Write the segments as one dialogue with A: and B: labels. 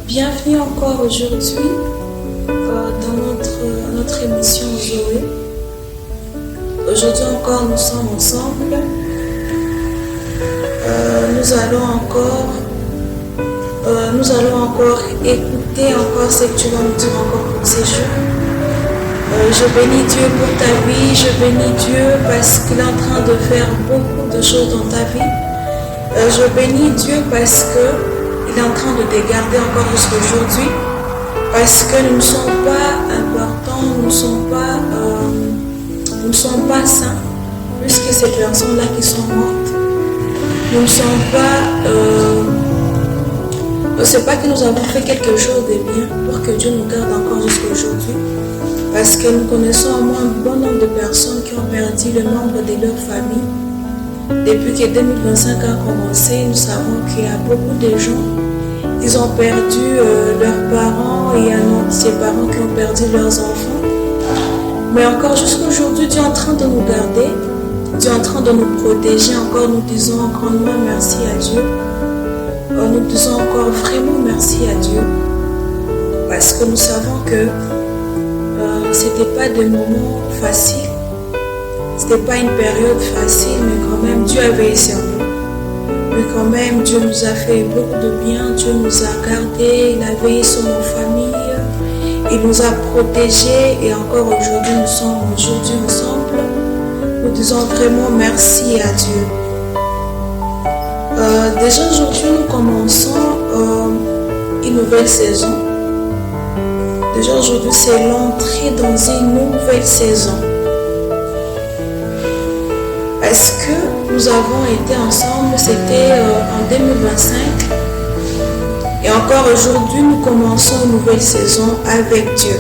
A: Bienvenue encore aujourd'hui dans notre émission Zoé. Aujourd'hui encore nous sommes ensemble. Nous allons encore écouter encore ce que tu vas nous dire encore pour ces jours. Je bénis Dieu pour ta vie, je bénis Dieu parce qu'il est en train de faire beaucoup de choses dans ta vie. Je bénis Dieu parce qu'il est en train de te garder encore jusqu'à aujourd'hui, parce que nous ne sommes pas importants, nous ne sommes pas saints, plus que ces personnes-là qui sont mortes. Nous ne sommes pas... c'est pas que nous avons fait quelque chose de bien pour que Dieu nous garde encore jusqu'à aujourd'hui. Parce que nous connaissons au moins un bon nombre de personnes qui ont perdu le membre de leur famille. Depuis que 2025 a commencé, nous savons qu'il y a beaucoup de gens qui ont perdu leurs parents et il y a ces parents qui ont perdu leurs enfants. Mais encore jusqu'à aujourd'hui, Dieu est en train de nous garder, Dieu est en train de nous protéger. Encore nous disons grandement merci à Dieu. Nous disons encore vraiment merci à Dieu. Parce que nous savons que ce n'était pas des moments faciles. Ce n'était pas une période facile, mais quand même Dieu a veillé sur nous. Mais quand même Dieu nous a fait beaucoup de bien, Dieu nous a gardés, il a veillé sur nos familles, il nous a protégés et encore aujourd'hui nous sommes ensemble. Nous disons vraiment merci à Dieu. Déjà aujourd'hui nous commençons une nouvelle saison. Déjà aujourd'hui c'est l'entrée dans une nouvelle saison. Parce que nous avons été ensemble, c'était en 2025. Et encore aujourd'hui, nous commençons une nouvelle saison avec Dieu.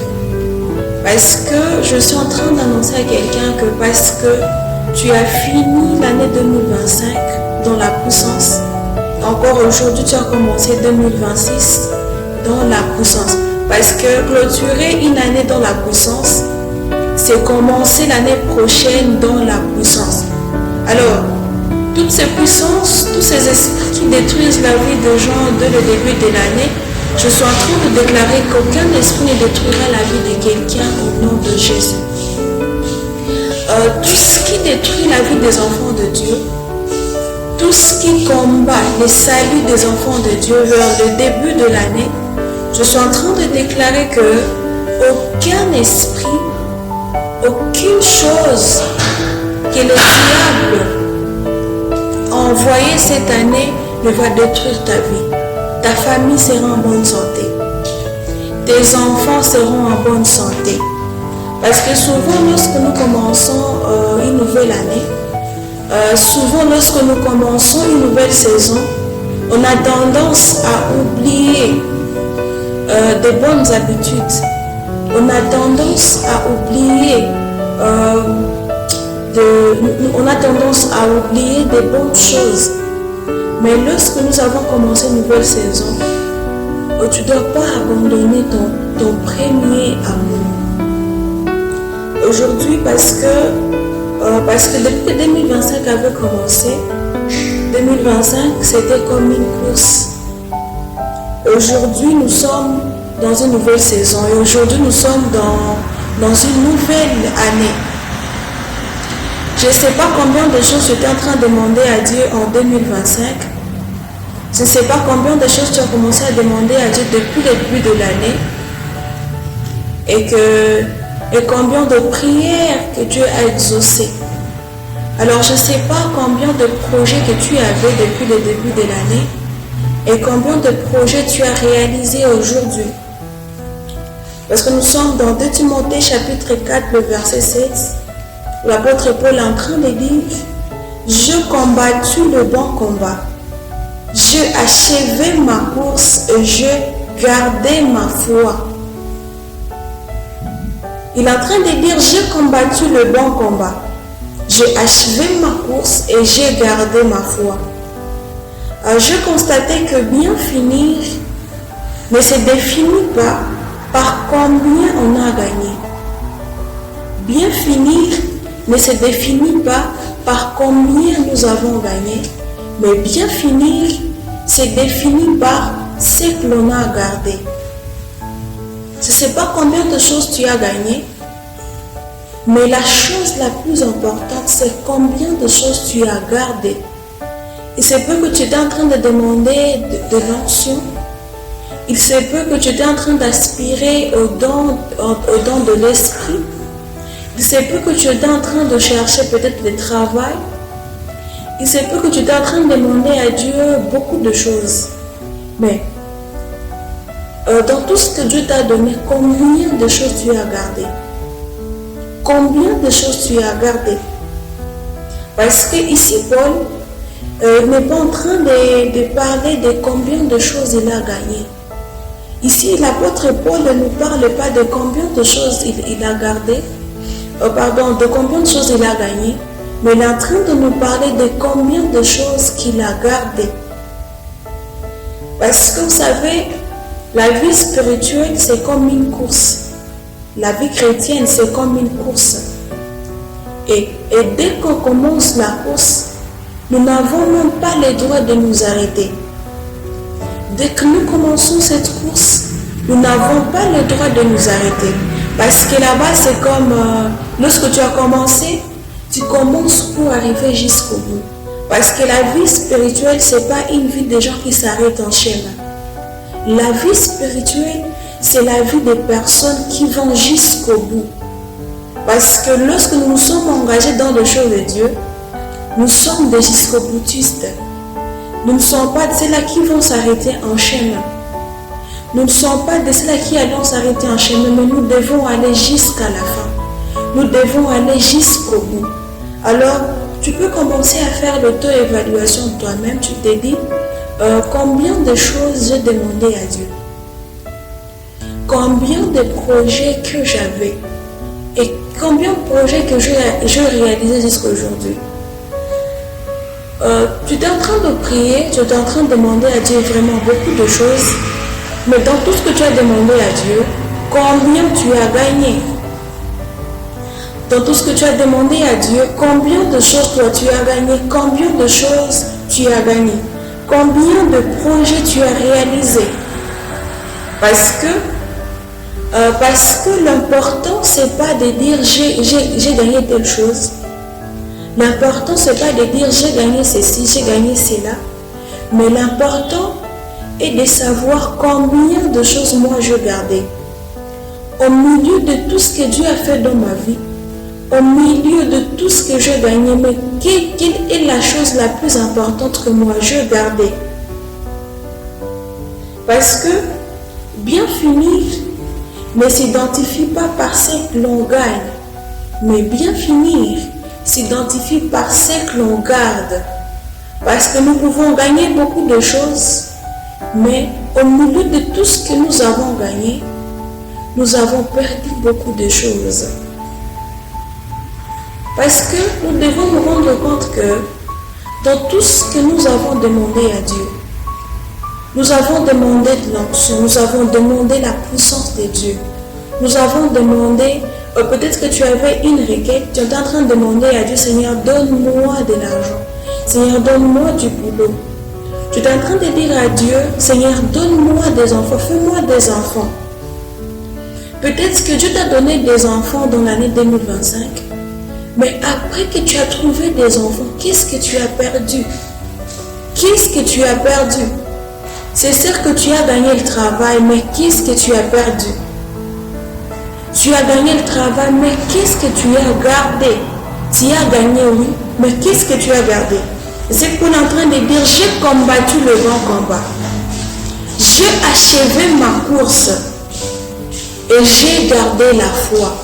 A: Parce que je suis en train d'annoncer à quelqu'un que parce que tu as fini l'année 2025 dans la puissance, encore aujourd'hui tu as commencé 2026 dans la puissance. Parce que clôturer une année dans la puissance, c'est commencer l'année prochaine dans la puissance. Alors, toutes ces puissances, tous ces esprits qui détruisent la vie des gens dès le début de l'année, je suis en train de déclarer qu'aucun esprit ne détruira la vie de quelqu'un au nom de Jésus. Tout ce qui détruit la vie des enfants de Dieu, tout ce qui combat le salut des enfants de Dieu vers le début de l'année, je suis en train de déclarer que aucun esprit, aucune chose que le diable a envoyé cette année ne va détruire ta vie. Ta famille sera en bonne santé. Tes enfants seront en bonne santé. Parce que souvent lorsque nous commençons une nouvelle année, souvent lorsque nous commençons une nouvelle saison, on a tendance à oublier de bonnes habitudes. On a tendance à oublier des bonnes choses. Mais lorsque nous avons commencé une nouvelle saison, tu ne dois pas abandonner ton premier amour. Aujourd'hui, parce que depuis que 2025 avait commencé, 2025 c'était comme une course. Aujourd'hui, nous sommes dans une nouvelle saison et aujourd'hui, nous sommes dans une nouvelle année. Je ne sais pas combien de choses tu étais en train de demander à Dieu en 2025. Je ne sais pas combien de choses tu as commencé à demander à Dieu depuis le début de l'année. Et combien de prières que Dieu a exaucées. Alors je ne sais pas combien de projets que tu avais depuis le début de l'année. Et combien de projets tu as réalisés aujourd'hui. Parce que nous sommes dans 2 Timothée chapitre 4, le verset 7. L'apôtre Paul est en train de dire « Je combattu le bon combat. Je achevé ma course et je gardé ma foi. » Il est en train de dire « J'ai combattu le bon combat. J'ai achevé ma course et j'ai gardé ma foi. » Je constatais que bien finir ne se définit pas par combien on a gagné. Bien finir ne se définit pas par combien nous avons gagné, mais bien finir se définit par ce que l'on a gardé. Je ne sais pas combien de choses tu as gagné, mais la chose la plus importante, c'est combien de choses tu as gardé. Il se peut que tu es en train de demander de l'onction. Il se peut que tu es en train d'aspirer au don de l'esprit. Il se peut que tu es en train de chercher peut-être le travail. Il se peut que tu es en train de demander à Dieu beaucoup de choses. Mais dans tout ce que Dieu t'a donné, combien de choses tu as gardé? Combien de choses tu as gardé? Parce que ici, Paul n'est pas en train de parler de combien de choses il a gagné. Ici, l'apôtre Paul ne nous parle pas de combien de choses il a gardé, de combien de choses il a gagné, mais il est en train de nous parler de combien de choses qu'il a gardées. Parce que vous savez, la vie spirituelle, c'est comme une course. La vie chrétienne, c'est comme une course. Et dès qu'on commence la course, nous n'avons même pas le droit de nous arrêter. Dès que nous commençons cette course, nous n'avons pas le droit de nous arrêter. Parce que là-bas, c'est comme lorsque tu as commencé, tu commences pour arriver jusqu'au bout. Parce que la vie spirituelle, ce n'est pas une vie de gens qui s'arrêtent en chemin. La vie spirituelle, c'est la vie des personnes qui vont jusqu'au bout. Parce que lorsque nous sommes engagés dans les choses de Dieu, nous sommes des jusqu'au-boutistes. Nous ne sommes pas de ceux-là qui vont s'arrêter en chemin. Nous ne sommes pas de ceux-là qui allons s'arrêter en chemin, mais nous devons aller jusqu'à la fin. Nous devons aller jusqu'au bout. Alors, tu peux commencer à faire l'auto-évaluation de toi-même. Tu te dis, combien de choses j'ai demandé à Dieu? Combien de projets que j'avais? Et combien de projets que j'ai réalisés jusqu'à aujourd'hui? Tu es en train de prier, tu es en train de demander à Dieu vraiment beaucoup de choses, mais dans tout ce que tu as demandé à Dieu, combien tu as gagné? Dans tout ce que tu as demandé à Dieu, combien de choses toi tu as gagné? Combien de choses tu as gagné? Combien de projets tu as réalisé? Parce que l'important, c'est pas de dire j'ai gagné telle chose. L'important, c'est pas de dire j'ai gagné ceci, j'ai gagné cela. Mais l'important est de savoir combien de choses moi je gardais. Au milieu de tout ce que Dieu a fait dans ma vie, au milieu de tout ce que j'ai gagné, mais quelle est la chose la plus importante que moi je gardais? Parce que bien finir ne s'identifie pas par ce que l'on gagne, mais bien finir s'identifie par ce que l'on garde. Parce que nous pouvons gagner beaucoup de choses, mais au milieu de tout ce que nous avons gagné, nous avons perdu beaucoup de choses. Parce que nous devons nous rendre compte que dans tout ce que nous avons demandé à Dieu, nous avons demandé de l'onction, nous avons demandé la puissance de Dieu. Nous avons demandé, peut-être que tu avais une requête, tu es en train de demander à Dieu, Seigneur, donne-moi de l'argent. Seigneur, donne-moi du boulot. Tu es en train de dire à Dieu, Seigneur, donne-moi des enfants, fais-moi des enfants. Peut-être que Dieu t'a donné des enfants dans l'année 2025, mais après que tu as trouvé des enfants, qu'est-ce que tu as perdu? Qu'est-ce que tu as perdu? C'est sûr que tu as gagné le travail, mais qu'est-ce que tu as perdu? Tu as gagné le travail, mais qu'est-ce que tu as gardé? Tu as gagné, oui, mais qu'est-ce que tu as gardé? C'est qu'on est en train de dire, j'ai combattu le bon combat. J'ai achevé ma course et j'ai gardé la foi.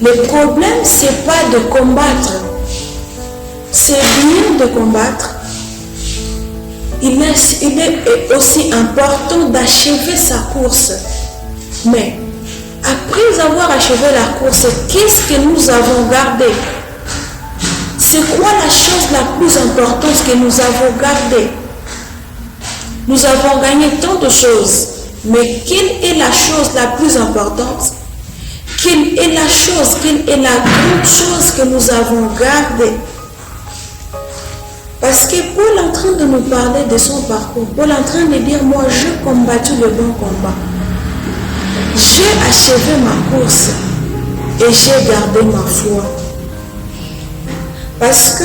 A: Le problème, ce n'est pas de combattre. C'est bien de combattre. Il est aussi important d'achever sa course. Mais après avoir achevé la course, qu'est-ce que nous avons gardé? C'est quoi la chose la plus importante que nous avons gardée? Nous avons gagné tant de choses, mais quelle est la chose la plus importante? Quelle est la grande chose que nous avons gardée? Parce que Paul est en train de nous parler de son parcours. Paul est en train de dire, moi, j'ai combattu le bon combat. J'ai achevé ma course et j'ai gardé ma foi. Parce que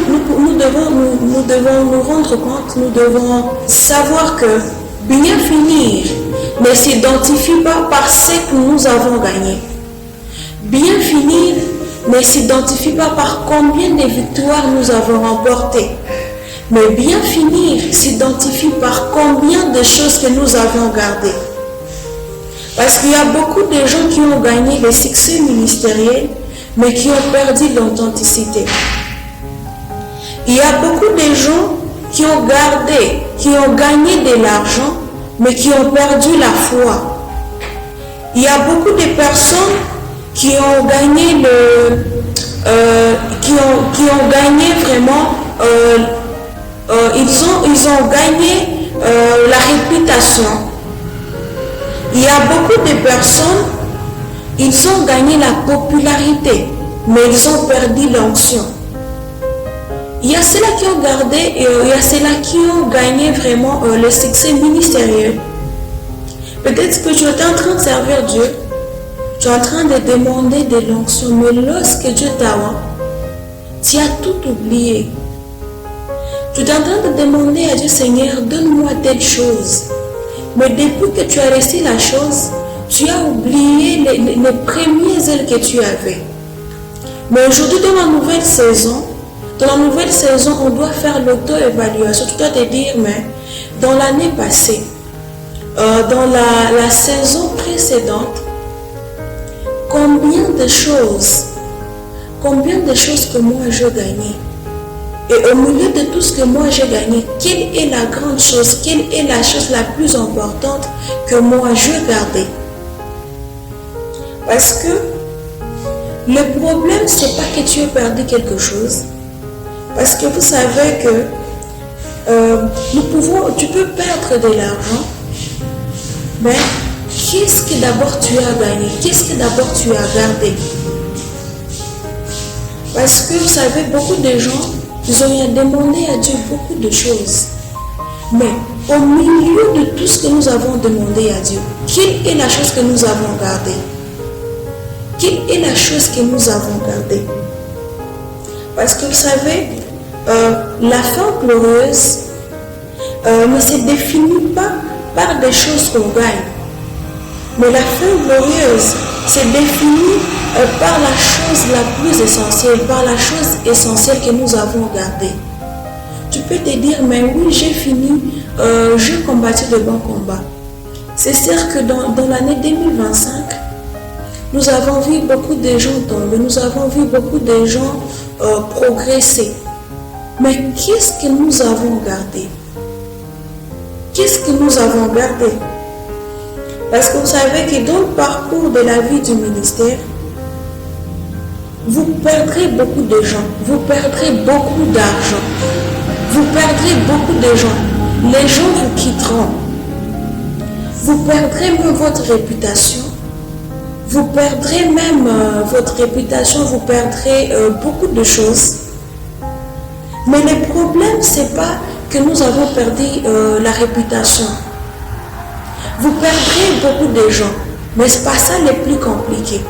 A: nous devons nous rendre compte, nous devons savoir que bien finir ne s'identifie pas par ce que nous avons gagné. Bien finir ne s'identifie pas par combien de victoires nous avons remportées. Mais bien finir s'identifie par combien de choses que nous avons gardées. Parce qu'il y a beaucoup de gens qui ont gagné le succès ministériel, mais qui ont perdu l'authenticité. Il y a beaucoup de gens qui ont gagné de l'argent, mais qui ont perdu la foi. Il y a beaucoup de personnes qui ont gagné qui ont gagné vraiment, ils ont gagné la réputation. Il y a beaucoup de personnes, ils ont gagné la popularité, mais ils ont perdu l'onction. Il y a ceux-là qui ont gardé et il y a ceux-là qui ont gagné vraiment le succès ministériel. Peut-être que tu es en train de servir Dieu, tu es en train de demander de l'onction, mais lorsque Dieu t'a oint, tu as tout oublié. Tu es en train de demander à Dieu, Seigneur, donne-moi telle chose. Mais depuis que tu as reçu la chose, tu as oublié les premiers ailes que tu avais. Mais aujourd'hui, dans la nouvelle saison, on doit faire l'auto-évaluation. Tu dois te dire, mais dans l'année passée, dans la saison précédente, combien de choses que moi j'ai gagné? Et au milieu de tout ce que moi j'ai gagné, quelle est la grande chose, quelle est la chose la plus importante que moi j'ai gardée? Parce que le problème, c'est pas que tu aies perdu quelque chose. Parce que vous savez que tu peux perdre de l'argent, mais qu'est-ce que d'abord tu as gagné? Qu'est-ce que d'abord tu as gardé? Parce que vous savez, beaucoup de gens, ils ont demandé à Dieu beaucoup de choses. Mais au milieu de tout ce que nous avons demandé à Dieu, quelle est la chose que nous avons gardée? Quelle est la chose que nous avons gardée? Parce que vous savez, la fin glorieuse ne se définit pas par des choses qu'on gagne. Mais la fin glorieuse se définit par la chose la plus essentielle, par la chose essentielle que nous avons gardée. Tu peux te dire, mais oui, j'ai fini, j'ai combattu le bon combat. C'est sûr que dans l'année 2025, nous avons vu beaucoup de gens tomber, nous avons vu beaucoup de gens progresser. Mais qu'est-ce que nous avons gardé? Qu'est-ce que nous avons gardé? Parce que vous savez que dans le parcours de la vie du ministère, vous perdrez beaucoup de gens, vous perdrez beaucoup d'argent, vous perdrez beaucoup de gens. Les gens vous quitteront. Vous perdrez même votre réputation. Vous perdrez même votre réputation, vous perdrez beaucoup de choses. Mais le problème, ce n'est pas que nous avons perdu la réputation. Vous perdrez beaucoup de gens, mais ce n'est pas ça le plus compliqué.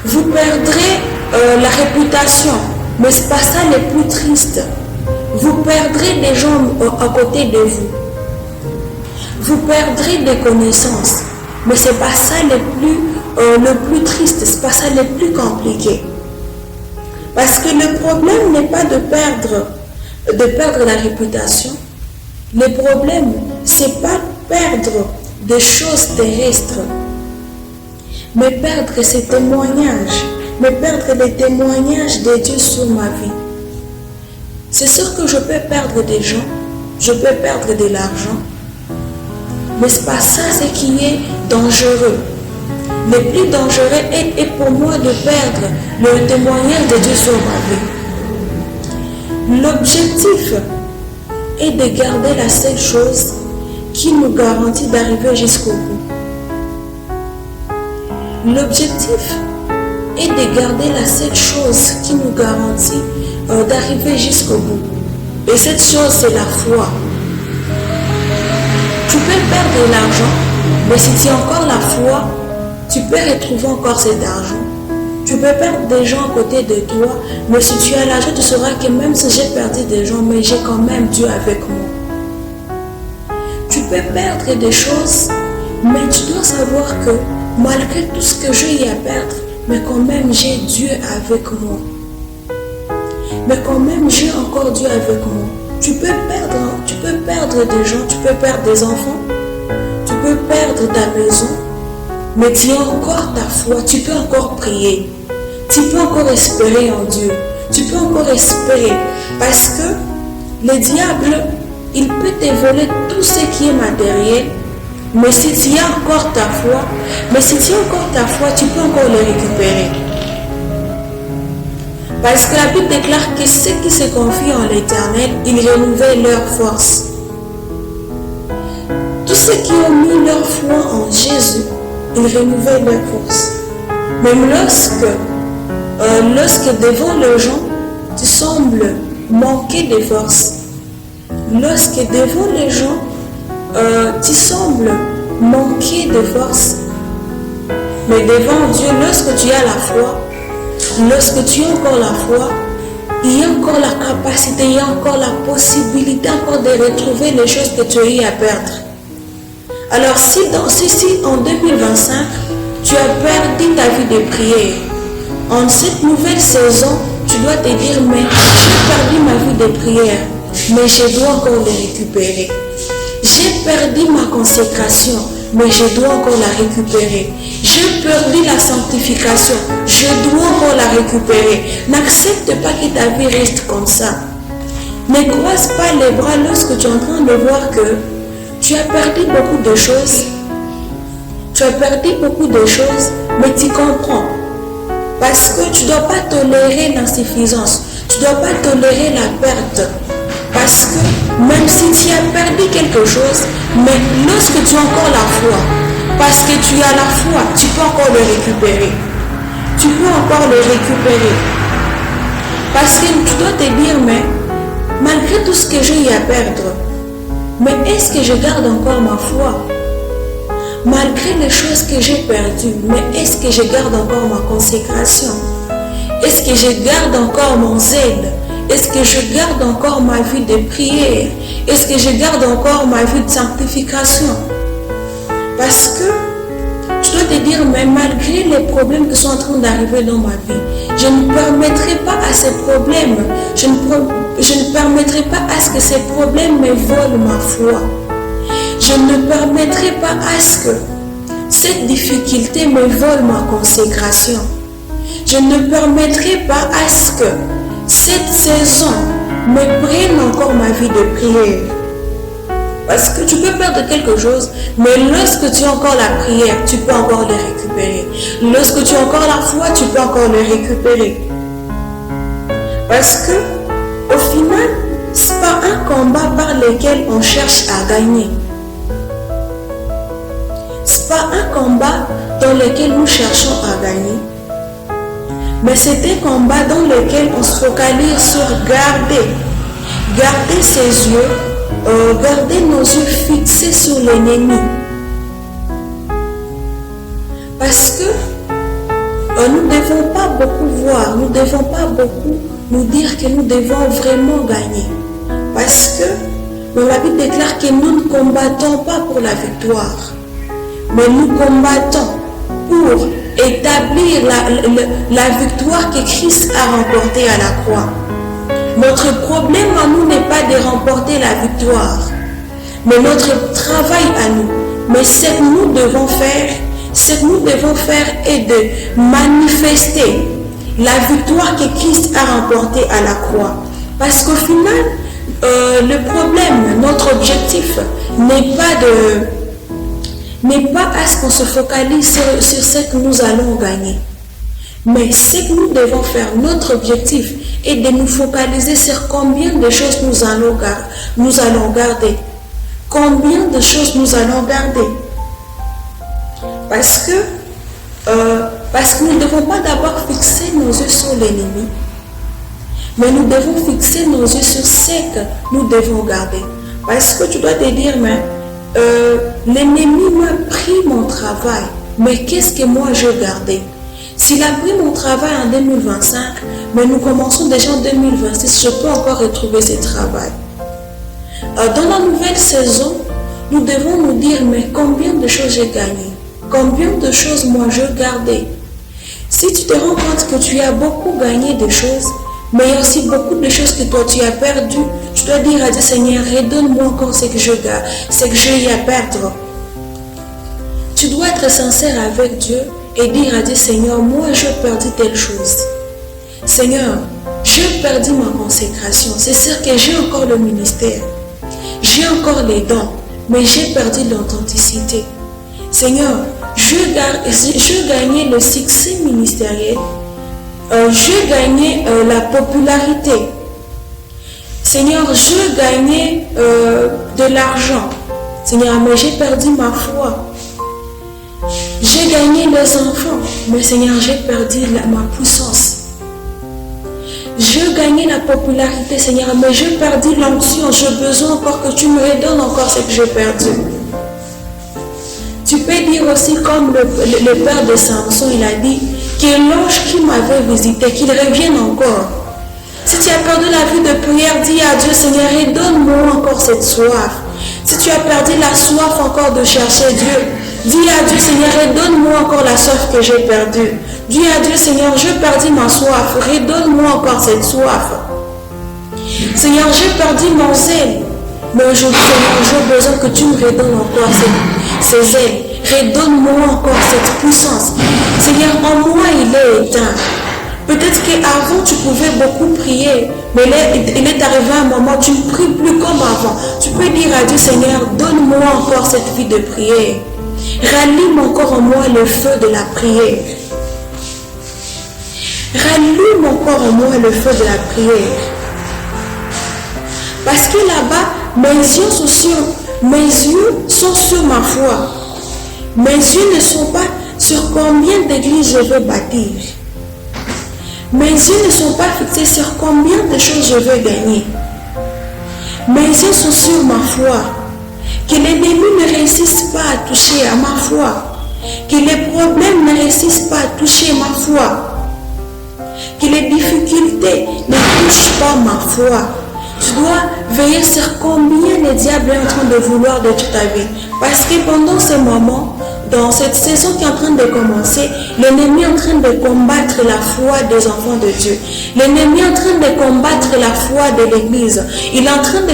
A: Vous perdrez la réputation, mais ce n'est pas ça le plus triste. Vous perdrez des gens à côté de vous. Vous perdrez des connaissances, mais ce n'est pas ça le plus triste, ce n'est pas ça le plus compliqué. Parce que le problème n'est pas de perdre la réputation. Le problème, c'est pas perdre des choses terrestres, mais perdre ces témoignages, mais perdre les témoignages de Dieu sur ma vie. C'est sûr que je peux perdre des gens, je peux perdre de l'argent, mais ce n'est pas ça ce qui est dangereux. Le plus dangereux est pour moi de perdre le témoignage de Dieu sur ma vie. L'objectif est de garder la seule chose qui nous garantit d'arriver jusqu'au bout. L'objectif et de garder la seule chose qui nous garantit d'arriver jusqu'au bout. Et cette chose, c'est la foi. Tu peux perdre l'argent, mais si tu as encore la foi, tu peux retrouver encore cet argent. Tu peux perdre des gens à côté de toi, mais si tu as l'argent, tu sauras que même si j'ai perdu des gens, mais j'ai quand même Dieu avec moi. Tu peux perdre des choses, mais tu dois savoir que malgré tout ce que j'ai à perdre, mais quand même j'ai Dieu avec moi. Mais quand même j'ai encore Dieu avec moi. Tu peux perdre des gens, tu peux perdre des enfants, tu peux perdre ta maison, mais tu as encore ta foi, tu peux encore prier, tu peux encore espérer en Dieu, tu peux encore espérer, parce que le diable, il peut te voler tout ce qui est matériel, mais si tu as encore ta foi, tu peux encore le récupérer. Parce que la Bible déclare que ceux qui se confient en l'Éternel, ils renouvellent leur force. Tous ceux qui ont mis leur foi en Jésus, ils renouvellent leur force. Même lorsque devant les gens, tu sembles manquer de force. Lorsque devant les gens, tu sembles manquer de force. Mais devant Dieu, lorsque tu as la foi, lorsque tu as encore la foi, il y a encore la capacité, il y a encore la possibilité encore de retrouver les choses que tu as eu à perdre. Alors si en 2025, tu as perdu ta vie de prière, en cette nouvelle saison, tu dois te dire, mais j'ai perdu ma vie de prière, mais je dois encore le récupérer. J'ai perdu ma consécration, mais je dois encore la récupérer. J'ai perdu la sanctification, je dois encore la récupérer. N'accepte pas que ta vie reste comme ça. Ne croise pas les bras lorsque tu es en train de voir que tu as perdu beaucoup de choses. Tu as perdu beaucoup de choses, mais tu comprends. Parce que tu ne dois pas tolérer l'insuffisance. Tu ne dois pas tolérer la perte. Parce que même si tu as perdu quelque chose, mais lorsque tu as encore la foi, parce que tu as la foi, tu peux encore le récupérer. Tu peux encore le récupérer. Parce que tu dois te dire, mais malgré tout ce que j'ai à perdre, mais est-ce que je garde encore ma foi? Malgré les choses que j'ai perdues, mais est-ce que je garde encore ma consécration? Est-ce que je garde encore mon zèle? Est-ce que je garde encore ma vie de prière? Est-ce que je garde encore ma vie de sanctification? Parce que tu dois te dire, mais malgré les problèmes qui sont en train d'arriver dans ma vie, je ne permettrai pas à ces problèmes, je ne permettrai pas à ce que ces problèmes me volent ma foi. Je ne permettrai pas à ce que cette difficulté me vole ma consécration. Je ne permettrai pas à ce que cette saison me prenne encore ma vie de prière. Parce que tu peux perdre quelque chose, mais lorsque tu as encore la prière, tu peux encore le récupérer. Lorsque tu as encore la foi, tu peux encore le récupérer. Parce que, au final, ce n'est pas un combat par lequel on cherche à gagner. Ce n'est pas un combat dans lequel nous cherchons à gagner. Mais c'est un combat dans lequel on se focalise sur garder ses yeux, garder nos yeux fixés sur l'ennemi. Parce que nous ne devons pas beaucoup voir, nous ne devons pas beaucoup nous dire que nous devons vraiment gagner. Parce que la Bible déclare que nous ne combattons pas pour la victoire, mais nous combattons pour établir la victoire que Christ a remportée à la croix. Notre problème à nous n'est pas de remporter la victoire, mais notre travail à nous. Mais ce que nous devons faire, est de manifester la victoire que Christ a remportée à la croix. Parce qu'au final, le problème, notre objectif n'est pas à ce qu'on se focalise sur ce que nous allons gagner. Mais ce que nous devons faire, notre objectif est de nous focaliser sur combien de choses nous allons garder. Combien de choses nous allons garder. Parce que Parce que nous ne devons pas d'abord fixer nos yeux sur l'ennemi, mais nous devons fixer nos yeux sur ce que nous devons garder. Parce que tu dois te dire, mais l'ennemi m'a pris mon travail, mais qu'est-ce que moi je gardais? S'il a pris mon travail en 2025, mais nous commençons déjà en 2026, je peux encore retrouver ce travail. Dans la nouvelle saison, nous devons nous dire, mais combien de choses j'ai gagné? Combien de choses moi je gardais? Si tu te rends compte que tu as beaucoup gagné de choses, mais il y a aussi beaucoup de choses que toi tu as perdu, tu dois dire à Dieu, Seigneur, redonne-moi encore ce que je garde, ce que j'ai à perdre. Tu dois être sincère avec Dieu et dire à Dieu, Seigneur, moi j'ai perdu telle chose. Seigneur, j'ai perdu ma consécration. C'est sûr que j'ai encore le ministère, j'ai encore les dons, mais j'ai perdu l'authenticité. Seigneur, je gagnais le succès ministériel, je gagnais la popularité. Seigneur, je gagnais de l'argent. Seigneur, mais j'ai perdu ma foi. J'ai gagné les enfants, mais Seigneur, j'ai perdu ma puissance. Je gagnais la popularité, Seigneur, mais j'ai perdu l'onction. J'ai besoin encore que tu me redonnes encore ce que j'ai perdu. Tu peux dire aussi comme le père de Samson, il a dit que l'ange qui m'avait visité, qu'il revienne encore. Si tu as perdu la vie de prière, dis à Dieu, Seigneur, redonne-moi encore cette soif. Si tu as perdu la soif encore de chercher Dieu, dis à Dieu, Seigneur, redonne-moi encore la soif que j'ai perdue. Dis à Dieu, Seigneur, j'ai perdu ma soif, redonne-moi encore cette soif. Seigneur, j'ai perdu mon zèle, mais aujourd'hui, Seigneur, j'ai besoin que tu me redonnes encore ces zèles. Redonne-moi encore cette puissance. Seigneur, en moi, il est éteint. Peut-être qu'avant, tu pouvais beaucoup prier, mais il est arrivé un moment où tu ne pries plus comme avant. Tu peux dire à Dieu, Seigneur, donne-moi encore cette vie de prière. Rallume encore en moi le feu de la prière. Rallume encore en moi le feu de la prière. Parce que là-bas, mes yeux sont sur ma foi. Mes yeux ne sont pas sur combien d'églises je veux bâtir. Mes yeux ne sont pas fixés sur combien de choses je veux gagner. Mes yeux sont sur ma foi. Que l'ennemi ne réussisse pas à toucher à ma foi. Que les problèmes ne réussissent pas à toucher ma foi. Que les difficultés ne touchent pas ma foi. Tu dois veiller sur combien le diable est en train de vouloir de toute ta vie. Parce que pendant ce moment, dans cette saison qui est en train de commencer, l'ennemi est en train de combattre la foi des enfants de Dieu. L'ennemi est en train de combattre la foi de l'Église. Il est en train de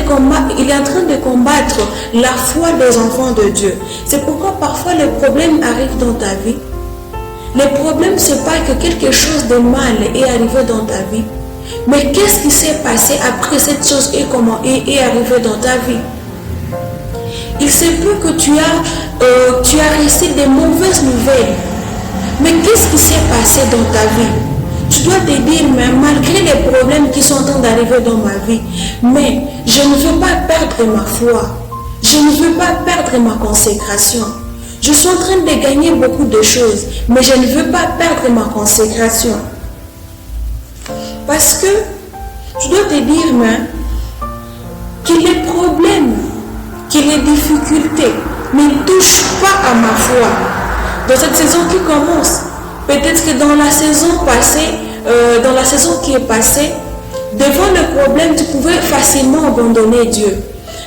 A: combattre la foi des enfants de Dieu. C'est pourquoi parfois les problèmes arrivent dans ta vie. Le problème, ce n'est pas que quelque chose de mal est arrivé dans ta vie. Mais qu'est-ce qui s'est passé après cette chose et comment est arrivé dans ta vie? Il se peut que tu as reçu des mauvaises nouvelles. Mais qu'est-ce qui s'est passé dans ta vie? Tu dois te dire, mais malgré les problèmes qui sont en train d'arriver dans ma vie, mais je ne veux pas perdre ma foi. Je ne veux pas perdre ma consécration. Je suis en train de gagner beaucoup de choses, mais je ne veux pas perdre ma consécration. Parce que tu dois te dire, mais que les problèmes, que les difficultés ne touchent pas à ma foi. Dans cette saison qui commence, peut-être que dans la saison passée, dans la saison qui est passée, devant le problème, tu pouvais facilement abandonner Dieu.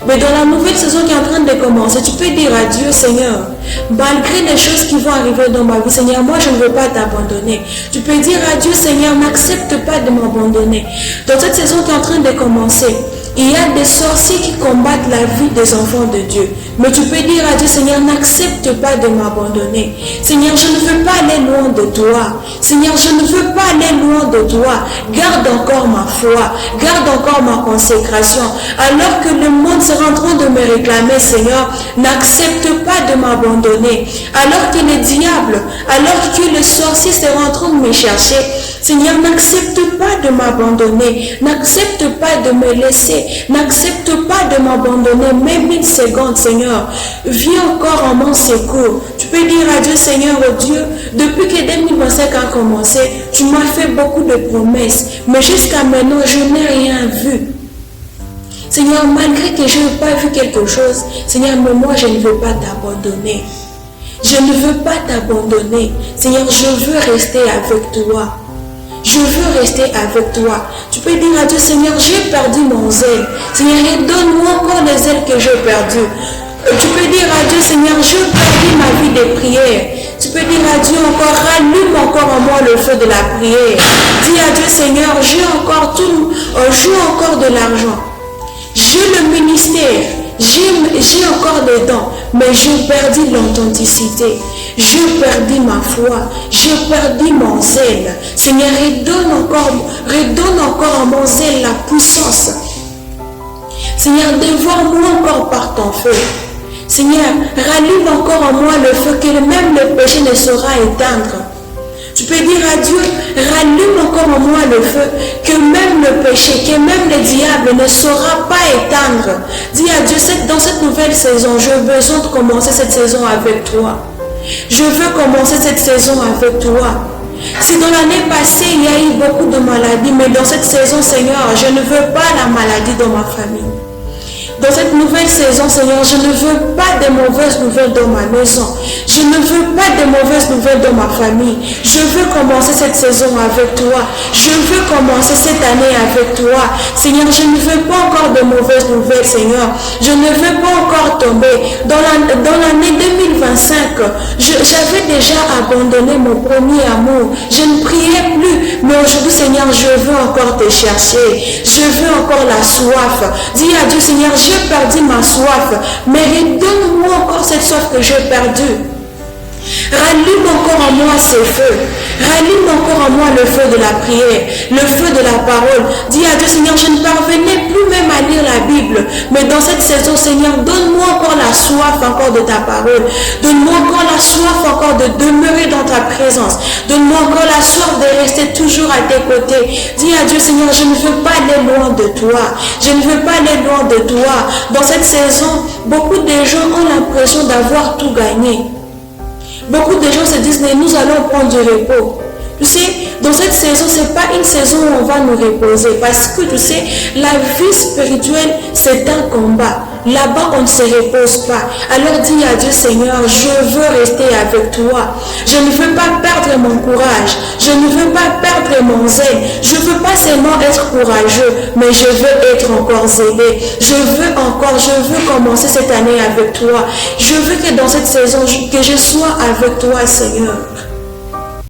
A: Mais dans la nouvelle saison qui est en train de commencer, tu peux dire à Dieu, Seigneur, malgré les choses qui vont arriver dans ma vie, Seigneur, moi je ne veux pas t'abandonner. Tu peux dire à Dieu, Seigneur, n'accepte pas de m'abandonner. Dans cette saison qui est en train de commencer, il y a des sorciers qui combattent la vie des enfants de Dieu. Mais tu peux dire à Dieu, Seigneur, n'accepte pas de m'abandonner. Seigneur, je ne veux pas aller loin de toi. Seigneur, je ne veux pas aller loin de toi. Garde encore ma foi. Garde encore ma consécration. Alors que le monde sera en train de me réclamer, Seigneur, n'accepte pas de m'abandonner. Alors que le diable, alors que le sorcier sera en train de me chercher, Seigneur, n'accepte pas de m'abandonner. N'accepte pas de me laisser. N'accepte pas de m'abandonner, même une seconde, Seigneur. Viens encore en mon secours. Tu peux dire à Dieu, Seigneur, oh Dieu, depuis que 2025 a commencé, tu m'as fait beaucoup de promesses, mais jusqu'à maintenant, je n'ai rien vu. Seigneur, malgré que je n'ai pas vu quelque chose, Seigneur, mais moi, je ne veux pas t'abandonner. Je ne veux pas t'abandonner. Seigneur, je veux rester avec toi. Je veux rester avec toi. Tu peux dire à Dieu, Seigneur, j'ai perdu mon zèle. Seigneur, donne-moi encore les ailes que j'ai perdues. Tu peux dire à Dieu, Seigneur, j'ai perdu ma vie de prière. Tu peux dire à Dieu encore, rallume encore en moi le feu de la prière. Dis à Dieu, Seigneur, j'ai encore de l'argent. J'ai le ministère, j'ai encore des dons, mais j'ai perdu l'authenticité, j'ai perdu ma foi, j'ai perdu mon zèle. Seigneur, redonne encore à mon zèle la puissance. Seigneur, dévore-moi encore par ton feu. Seigneur, rallume encore en moi le feu que même le péché ne saura éteindre. Tu peux dire à Dieu, rallume encore en moi le feu, que même le péché, que même le diable ne saura pas éteindre. Dis à Dieu, dans cette nouvelle saison, j'ai besoin de commencer cette saison avec toi. Je veux commencer cette saison avec toi. Si dans l'année passée, il y a eu beaucoup de maladies, mais dans cette saison, Seigneur, je ne veux pas la maladie dans ma famille. Dans cette nouvelle saison, Seigneur, je ne veux pas de mauvaises nouvelles dans ma maison. Je ne veux pas de mauvaises nouvelles dans ma famille. Je veux commencer cette saison avec toi. Je veux commencer cette année avec toi. Seigneur, je ne veux pas encore de mauvaises nouvelles, Seigneur. Je ne veux pas encore tomber. Dans l'année 2025, j'avais déjà abandonné mon premier amour. Je ne priais plus. Mais aujourd'hui, Seigneur, je veux encore te chercher. Je veux encore la soif. Dis à Dieu, Seigneur, j'ai perdu ma soif, mais redonne-moi encore cette soif que j'ai perdue. Rallume encore en moi ce feu. Rallume encore en moi le feu de la prière, le feu de la parole. Dis à Dieu, Seigneur, je ne parvenais plus même à lire la Bible. Mais dans cette saison, Seigneur, donne-moi encore la soif encore de ta parole. Donne-moi encore la soif encore de demeurer dans ta présence. Donne-moi encore la soif de rester toujours à tes côtés. Dis à Dieu, Seigneur, je ne veux pas aller loin de toi. Je ne veux pas aller loin de toi. Dans cette saison, beaucoup de gens ont l'impression d'avoir tout gagné. Beaucoup de gens se disent, mais nous allons prendre du repos. Tu sais, dans cette saison, ce n'est pas une saison où on va nous reposer. Parce que tu sais, la vie spirituelle, c'est un combat. Là-bas, on ne se repose pas. Alors dis à Dieu, Seigneur, je veux rester avec toi. Je ne veux pas perdre mon courage. Je ne veux pas perdre mon zèle. Je ne veux pas seulement être courageux, mais je veux être encore zélé. Je veux commencer cette année avec toi. Je veux que dans cette saison, que je sois avec toi, Seigneur.